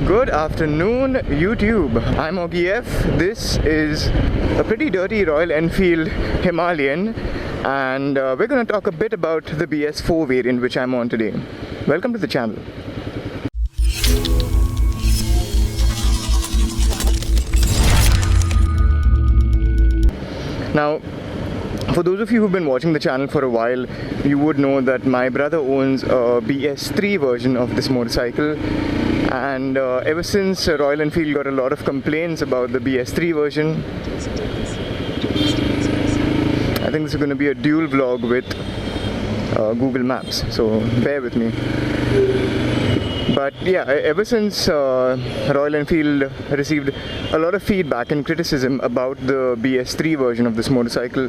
Good afternoon, YouTube. I'm Ogif. This is a pretty dirty Royal Enfield Himalayan, and we're going to talk a bit about the BS4 variant which I'm on today. Welcome to the channel. Now, for those of you who've been watching the channel for a while, you would know that my brother owns a BS3 version of this motorcycle. And ever since Royal Enfield got a lot of complaints about the BS3 version, I think this is going to be a dual vlog with Google Maps, so bear with me. But yeah, ever since Royal Enfield received a lot of feedback and criticism about the BS3 version of this motorcycle,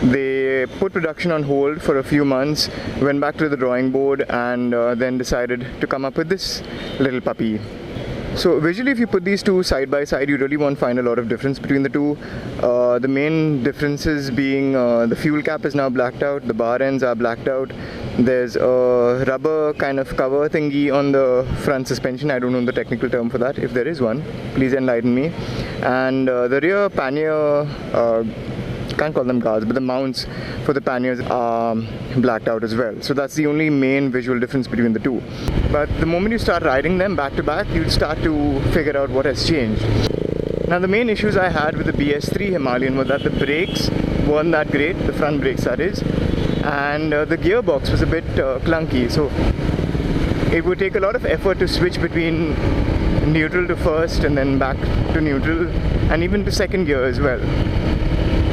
they put production on hold for a few months, went back to the drawing board, and then decided to come up with this little puppy. So visually, if you put these two side by side, you really won't find a lot of difference between the two. The main differences being the fuel cap is now blacked out, the bar ends are blacked out. There's a rubber kind of cover thingy on the front suspension. I don't know the technical term for that. If there is one, please enlighten me. And the rear pannier, can't call them guards, but the mounts for the panniers are blacked out as well. So that's the only main visual difference between the two. But the moment you start riding them back to back, you'll start to figure out what has changed. Now, the main issues I had with the BS3 Himalayan were that the brakes weren't that great, the front brakes that is, and the gearbox was a bit clunky. So it would take a lot of effort to switch between neutral to first and then back to neutral and even to second gear as well.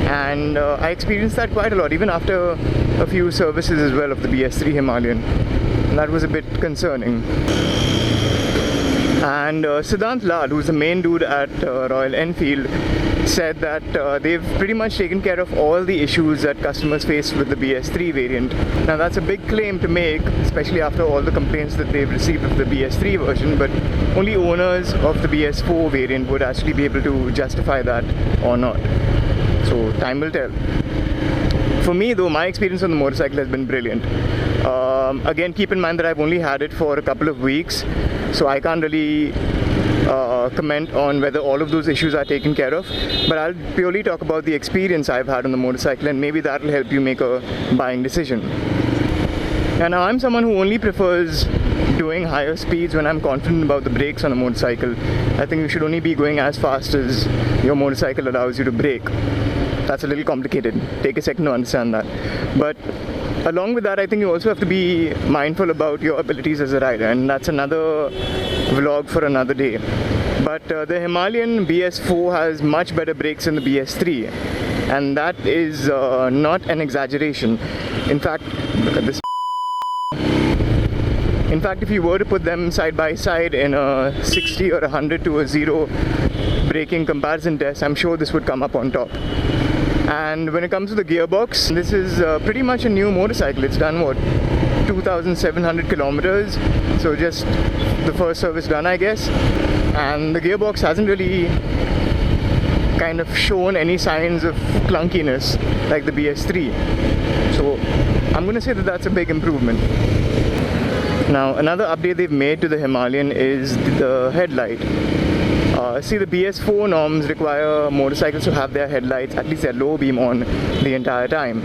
And I experienced that quite a lot, even after a few services as well of the BS3 Himalayan. And that was a bit concerning. And Siddhant Lal, who's the main dude at Royal Enfield, said that they've pretty much taken care of all the issues that customers faced with the BS3 variant. Now that's a big claim to make, especially after all the complaints that they've received of the BS3 version, but only owners of the BS4 variant would actually be able to justify that or not. So time will tell. For me though, my experience on the motorcycle has been brilliant. Again, keep in mind that I've only had it for a couple of weeks, so I can't really comment on whether all of those issues are taken care of, but I'll purely talk about the experience I've had on the motorcycle, and maybe that will help you make a buying decision. And now I'm someone who only prefers doing higher speeds when I'm confident about the brakes on a motorcycle. I think you should only be going as fast as your motorcycle allows you to brake. That's a little complicated. Take a second to understand that. But along with that, I think you also have to be mindful about your abilities as a rider, and that's another vlog for another day. But the Himalayan BS4 has much better brakes than the BS3, and that is not an exaggeration. In fact, look at this. In fact, if you were to put them side by side in a 60 or 100 to a 0 braking comparison test, I'm sure this would come up on top. And when it comes to the gearbox, this is pretty much a new motorcycle. It's done what, 2,700 kilometers, so just the first service done, I guess. And the gearbox hasn't really kind of shown any signs of clunkiness like the BS3. So I'm going to say that that's a big improvement. Now, another update they've made to the Himalayan is the headlight. See, the BS4 norms require motorcycles to have their headlights, at least their low beam, on the entire time.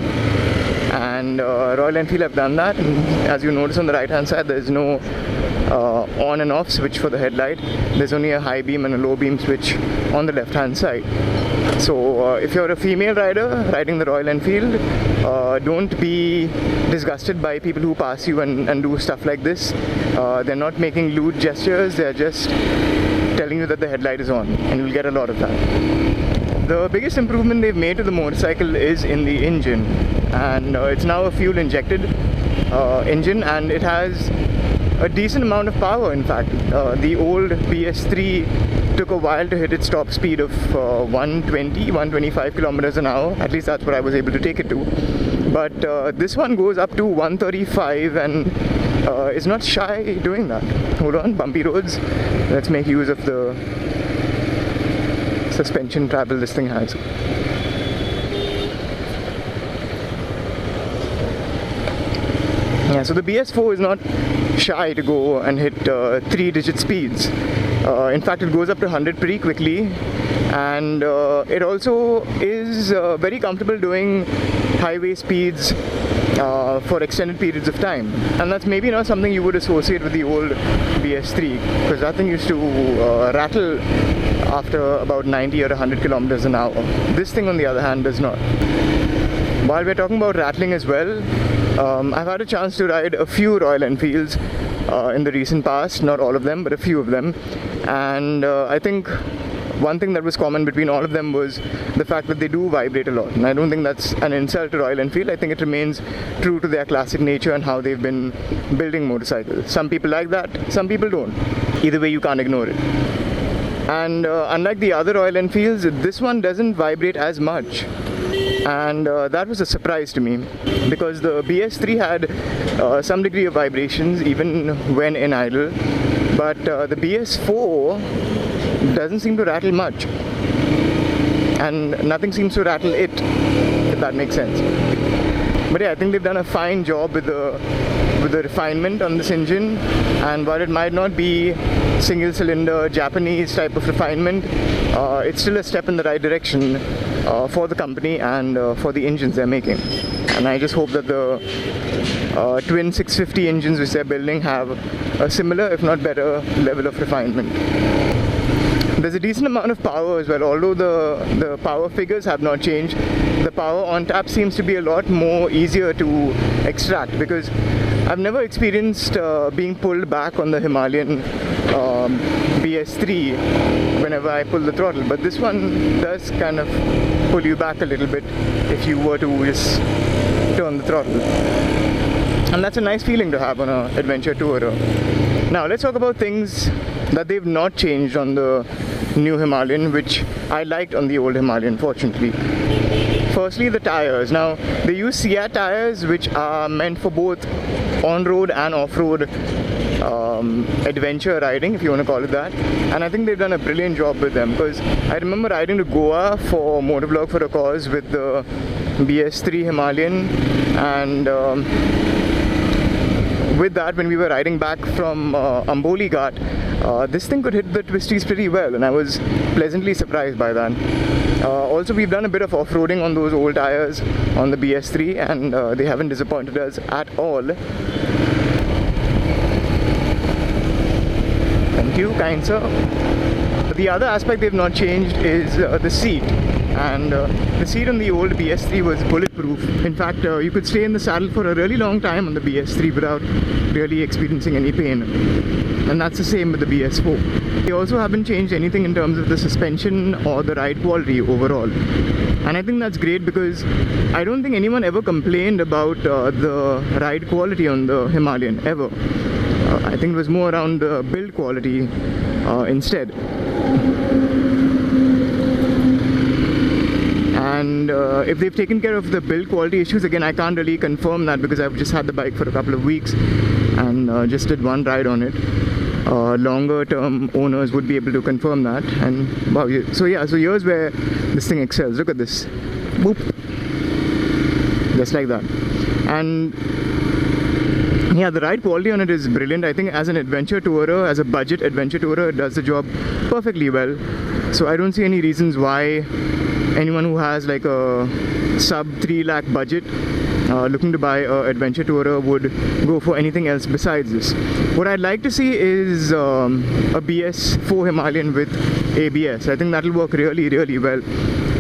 And Royal Enfield have done that. And as you notice on the right hand side, there's no on and off switch for the headlight. There's only a high beam and a low beam switch on the left hand side. So if you're a female rider riding the Royal Enfield, don't be disgusted by people who pass you and do stuff like this. They're not making lewd gestures, they're just telling you that the headlight is on, and you'll get a lot of that. The biggest improvement they've made to the motorcycle is in the engine, and it's now a fuel injected engine, and it has a decent amount of power. In fact, the old BS3 took a while to hit its top speed of 125 kilometers an hour. At least that's what I was able to take it to. But this one goes up to 135 and is not shy doing that. Hold on, bumpy roads. Let's make use of the suspension travel this thing has. Yeah, so the BS4 is not shy to go and hit 3-digit speeds. In fact, it goes up to 100 pretty quickly, and it also is very comfortable doing highway speeds for extended periods of time. And that's maybe not something you would associate with the old BS3, because that thing used to rattle after about 90 or 100 kilometers an hour. This thing, on the other hand, does not. While we're talking about rattling as well, I've had a chance to ride a few Royal Enfields in the recent past, not all of them, but a few of them. And I think one thing that was common between all of them was the fact that they do vibrate a lot. And I don't think that's an insult to Royal Enfield. I think it remains true to their classic nature and how they've been building motorcycles. Some people like that, some people don't. Either way, you can't ignore it. And unlike the other Royal Enfields, this one doesn't vibrate as much. And that was a surprise to me, because the BS3 had some degree of vibrations even when in idle, but the BS4 doesn't seem to rattle much, and nothing seems to rattle it, if that makes sense. But yeah, I think they've done a fine job with the refinement on this engine, and while it might not be single cylinder Japanese type of refinement, it's still a step in the right direction for the company and for the engines they're making. And I just hope that the twin 650 engines which they're building have a similar, if not better, level of refinement. There's a decent amount of power as well, although the power figures have not changed. The power on tap seems to be a lot more easier to extract, because I've never experienced being pulled back on the Himalayan BS3 whenever I pull the throttle, but this one does kind of pull you back a little bit if you were to just turn the throttle. And that's a nice feeling to have on an adventure tourer. Now let's talk about things that they've not changed on the new Himalayan, which I liked on the old Himalayan, fortunately. Firstly, the tires. Now, they use Seat tires, which are meant for both on-road and off-road adventure riding, if you want to call it that. And I think they've done a brilliant job with them, because I remember riding to Goa for Motovlog for a cause with the BS3 Himalayan, and with that, when we were riding back from Amboli Ghat, this thing could hit the twisties pretty well, and I was pleasantly surprised by that. Also, we've done a bit of off-roading on those old tires on the BS3, and they haven't disappointed us at all. Thank you, kind sir. The other aspect they've not changed is the seat. And the seat on the old BS3 was bulletproof. In fact, you could stay in the saddle for a really long time on the BS3 without really experiencing any pain. And that's the same with the BS4. They also haven't changed anything in terms of the suspension or the ride quality overall. And I think that's great, because I don't think anyone ever complained about the ride quality on the Himalayan, ever. I think it was more around the build quality instead. And if they've taken care of the build quality issues, again, I can't really confirm that, because I've just had the bike for a couple of weeks and just did one ride on it. Longer term owners would be able to confirm that. And wow, so yeah, so here's where this thing excels. Look at this. Boop. Just like that. And yeah, the ride quality on it is brilliant. I think as an adventure tourer, as a budget adventure tourer, it does the job perfectly well. So I don't see any reasons why anyone who has like a sub 3 lakh budget looking to buy an adventure tourer would go for anything else besides this. What I'd like to see is a BS4 Himalayan with ABS. I think that'll work really, really well,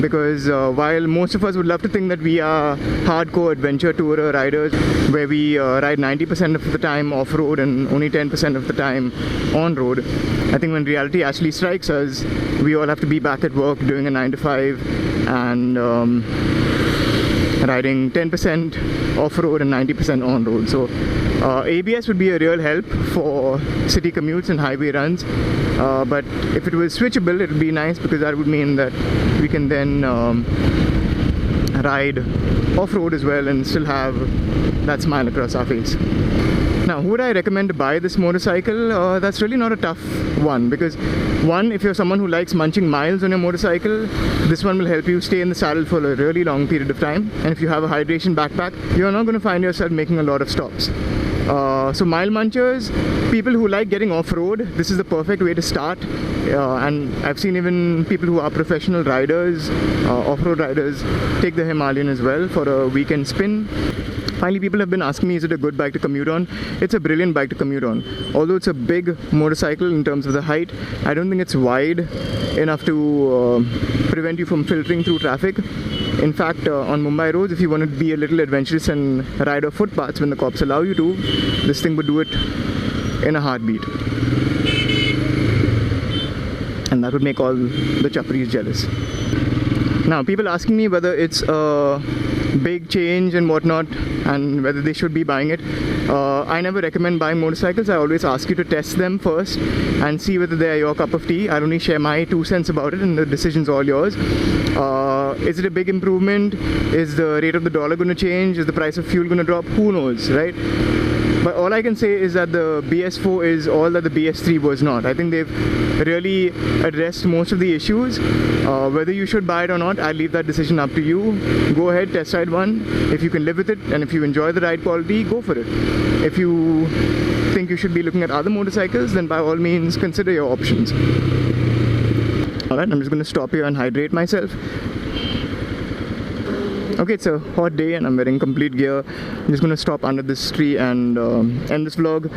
because while most of us would love to think that we are hardcore adventure tourer riders, where we ride 90% of the time off-road and only 10% of the time on-road, I think when reality actually strikes us, we all have to be back at work doing a 9 to 5 and riding 10% off-road and 90% on-road. So ABS would be a real help for city commutes and highway runs, but if it was switchable, it would be nice, because that would mean that we can then ride off-road as well and still have that smile across our face. Now, who would I recommend to buy this motorcycle? That's really not a tough one, because one, if you're someone who likes munching miles on your motorcycle, this one will help you stay in the saddle for a really long period of time. And if you have a hydration backpack, you're not going to find yourself making a lot of stops. So mile munchers, people who like getting off-road, this is the perfect way to start. And I've seen even people who are professional riders, off-road riders, take the Himalayan as well for a weekend spin. Finally, people have been asking me, is it a good bike to commute on? It's a brilliant bike to commute on. Although it's a big motorcycle in terms of the height, I don't think it's wide enough to prevent you from filtering through traffic. In fact, on Mumbai roads, if you want to be a little adventurous and ride off footpaths when the cops allow you to, this thing would do it in a heartbeat. And that would make all the chapris jealous. Now, people asking me whether it's a big change and whatnot and whether they should be buying it. I never recommend buying motorcycles. I always ask you to test them first and see whether they are your cup of tea. I only share my 2 cents about it and the decision's all yours. Is it a big improvement? Is the rate of the dollar going to change? Is the price of fuel going to drop? Who knows, right? But all I can say is that the BS4 is all that the BS3 was not. I think they've really addressed most of the issues. Whether you should buy it or not, I'll leave that decision up to you. Go ahead, test ride one. If you can live with it and if you enjoy the ride quality, go for it. If you think you should be looking at other motorcycles, then by all means consider your options. Alright, I'm just going to stop here and hydrate myself. Okay, it's a hot day and I'm wearing complete gear. I'm just going to stop under this tree and end this vlog.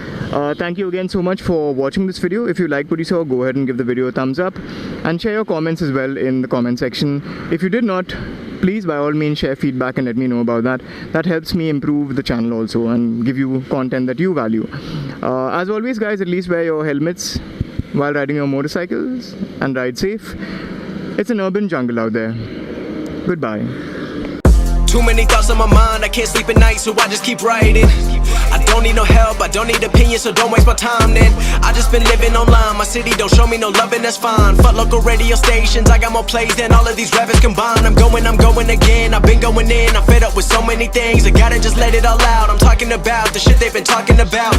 Thank you again so much for watching this video. If you liked what you saw, go ahead and give the video a thumbs up and share your comments as well in the comment section. If you did not, please by all means share feedback and let me know about that. That helps me improve the channel also and give you content that you value. As always guys, at least wear your helmets while riding your motorcycles and ride safe. It's an urban jungle out there. Goodbye. Too many thoughts on my mind, I can't sleep at night, so I just keep writing. I don't need no help, I don't need opinions, so don't waste my time then. I just been living online, my city don't show me no love and that's fine. Fuck local radio stations, I got more plays than all of these rappers combined. I'm going again, I've been going in, I'm fed up with so many things. I gotta just let it all out, I'm talking about the shit they've been talking about.